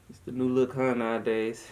It's the new look, huh, nowadays.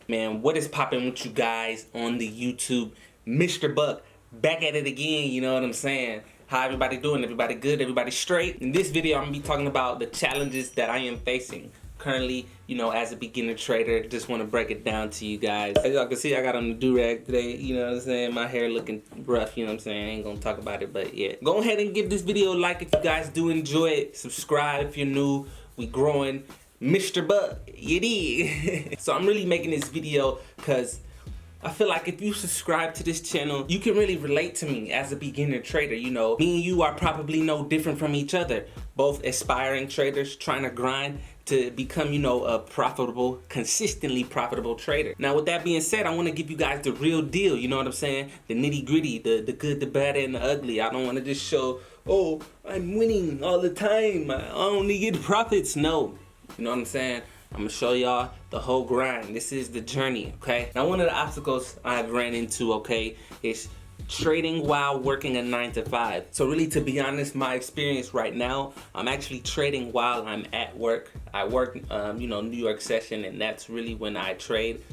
Man, what is popping with you guys on the YouTube? Mr. Buck, back at it again, you know what I'm saying? How everybody doing? Everybody good? Everybody straight? In this video, I'm gonna be talking about the challenges that I am facing currently, you know, as a beginner trader. Just want to break it down to you guys. As y'all can see, I got on the do-rag today, you know what I'm saying? My hair looking rough, you know what I'm saying? I ain't gonna talk about it, but yeah. Go ahead and give this video a like if you guys do enjoy it. Subscribe if you're new. We growing. Mr. Buck, you dig? So I'm really making this video because I feel like if you subscribe to this channel, you can really relate to me as a beginner trader. You know, me and you are probably no different from each other. Both aspiring traders trying to grind to become, you know, a profitable, consistently profitable trader. Now, with that being said, I want to give you guys the real deal. You know what I'm saying? The nitty gritty, the good, the bad, and the ugly. I don't want to just show, oh, I'm winning all the time, I only get profits. No. You know what I'm saying? I'm gonna show y'all the whole grind. This is the journey, okay? Now, one of the obstacles I've ran into, okay, is trading while working a 9 to 5. So really, to be honest, my experience right now, I'm actually trading while I'm at work. I work, you know, New York session, and that's really when I trade.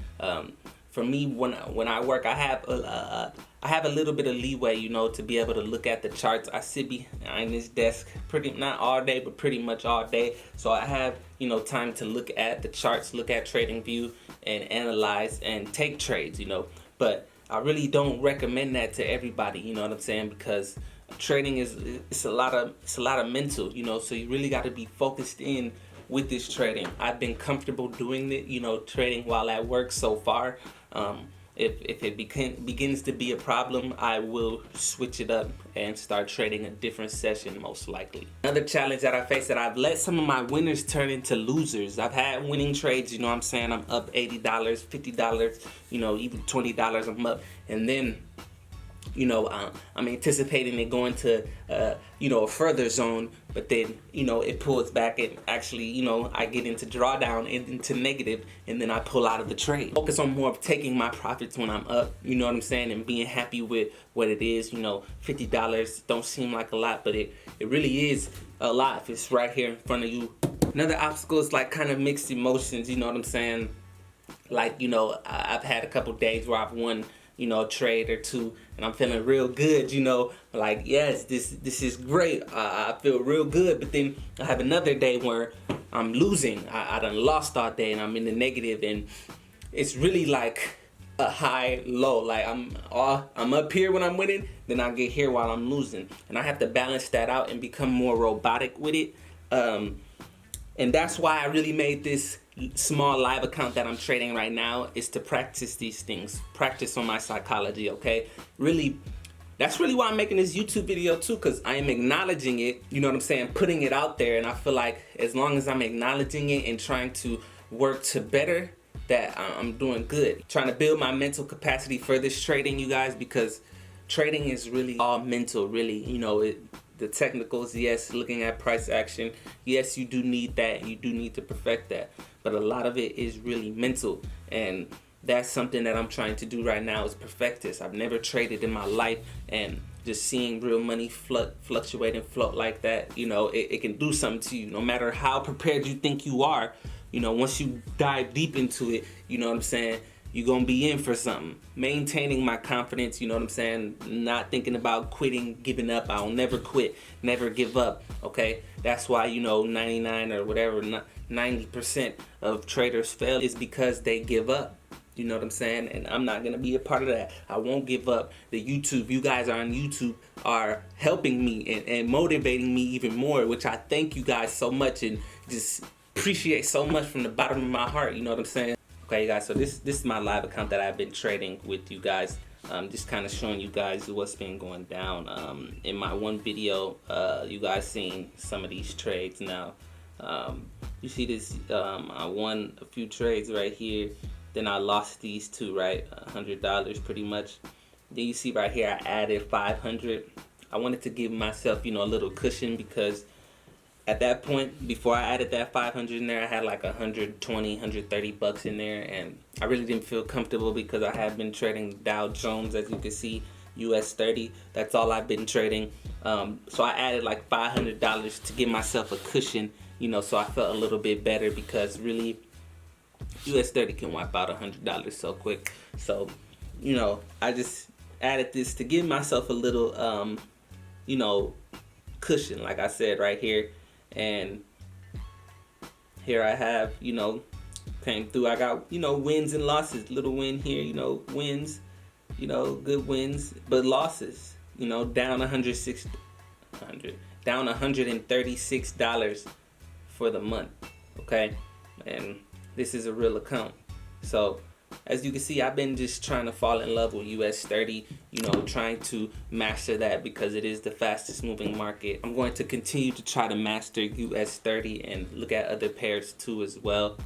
For me, when I work, I have a little bit of leeway, you know, to be able to look at the charts. I sit behind this desk not all day, but pretty much all day. So I have, you know, time to look at the charts, look at TradingView, and analyze and take trades, you know. But I really don't recommend that to everybody, you know what I'm saying? Because trading it's a lot of mental, you know. So you really got to be focused in with this trading. I've been comfortable doing it, you know, trading while at work so far. If it begins to be a problem, I will switch it up and start trading a different session, most likely. Another challenge that I face, that I've let some of my winners turn into losers. I've had winning trades, you know what I'm saying? I'm up $80, $50, you know, even $20 I'm up. And then, you know, I'm anticipating it going to, you know, a further zone, but then, you know, it pulls back and actually, you know, I get into drawdown and into negative, and then I pull out of the trade. Focus on more of taking my profits when I'm up, you know what I'm saying, and being happy with what it is. You know, $50 don't seem like a lot, but it really is a lot if it's right here in front of you. Another obstacle is like kind of mixed emotions, you know what I'm saying? Like, you know, I've had a couple days where I've won, you know, a trade or two, and I'm feeling real good, you know, like, yes, this is great. I feel real good. But then I have another day where I'm losing. I done lost all day, and I'm in the negative, and it's really like a high low. Like I'm up here when I'm winning, then I get here while I'm losing, and I have to balance that out and become more robotic with it. And that's why I really made this small live account that I'm trading right now, is to practice these things, practice on my psychology, okay? Really, that's really why I'm making this YouTube video too, because I am acknowledging it, you know what I'm saying, putting it out there. And I feel like as long as I'm acknowledging it and trying to work to better, that I'm doing good. Trying to build my mental capacity for this trading, you guys, because trading is really all mental, really, you know. The technicals, yes, looking at price action, yes, you do need that. You do need to perfect that. But a lot of it is really mental. And that's something that I'm trying to do right now, is perfect this. I've never traded in my life, and just seeing real money fluctuate and float like that, you know, it can do something to you. No matter how prepared you think you are, you know, once you dive deep into it, you know what I'm saying, you're gonna be in for something. Maintaining my confidence, you know what I'm saying? Not thinking about quitting, giving up. I'll never quit, never give up, okay? That's why, you know, 99 or whatever, 90% of traders fail is because they give up. You know what I'm saying? And I'm not gonna be a part of that. I won't give up. You guys on YouTube are helping me and motivating me even more, which I thank you guys so much and just appreciate so much from the bottom of my heart, you know what I'm saying? Okay, guys, so this is my live account that I've been trading with you guys. Just kind of showing you guys what's been going down. In my one video, you guys seen some of these trades now. You see this, I won a few trades right here. Then I lost these two, right? $100 pretty much. Then you see right here, I added 500. I wanted to give myself, you know, a little cushion, because at that point, before I added that 500 in there, I had like 120, 130 bucks in there, and I really didn't feel comfortable because I have been trading Dow Jones, as you can see, US 30. That's all I've been trading. So I added like $500 to give myself a cushion you know, so I felt a little bit better because really US 30 can wipe out $100 so quick. So, you know, I just added this to give myself a little, you know, cushion, like I said right here. And here I have, you know, came through. I got, you know, wins and losses. Little win here, you know, wins, you know, good wins, but losses, you know, down down $136 for the month. Okay, and this is a real account. So as you can see, I've been just trying to fall in love with US 30, you know, trying to master that because it is the fastest moving market. I'm going to continue to try to master US 30 and look at other pairs too as well.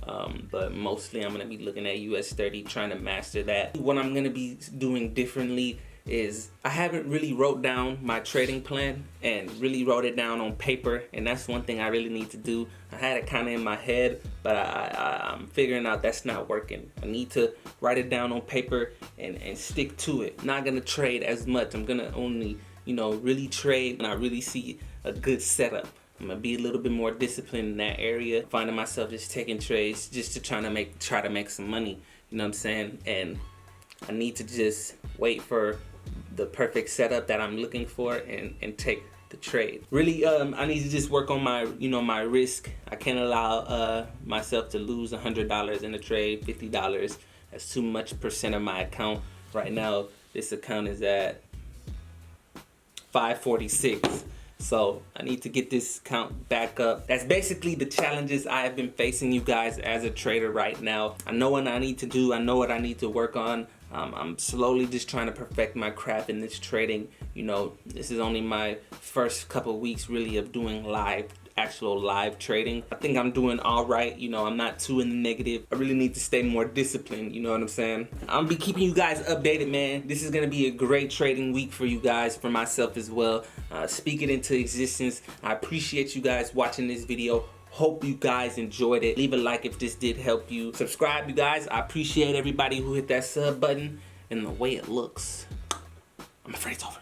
But mostly I'm going to be looking at US 30, trying to master that. What I'm going to be doing differently is I haven't really wrote down my trading plan and really wrote it down on paper, and that's one thing I really need to do. I had it kind of in my head, but I'm figuring out that's not working. I need to write it down on paper and stick to it. Not gonna trade as much. I'm gonna only, you know, really trade when I really see a good setup. I'm gonna be a little bit more disciplined in that area, finding myself just taking trades just to try to make some money, you know what I'm saying? And I need to just wait for the perfect setup that I'm looking for and take the trade. Really, I need to just work on my, you know, my risk. I can't allow myself to lose $100 in a trade, $50. That's too much percent of my account. Right now, this account is at 546. So I need to get this account back up. That's basically the challenges I have been facing, you guys, as a trader right now. I know what I need to do. I know what I need to work on. I'm slowly just trying to perfect my craft in this trading. You know, this is only my first couple weeks really of doing actual live trading. I think I'm doing all right. You know, I'm not too in the negative. I really need to stay more disciplined, you know what I'm saying? I'm gonna be keeping you guys updated, man. This is gonna be a great trading week for you guys, for myself as well. Speak it into existence. I appreciate you guys watching this video. Hope you guys enjoyed it. Leave a like if this did help you. Subscribe, you guys. I appreciate everybody who hit that sub button. And the way it looks, I'm afraid it's over.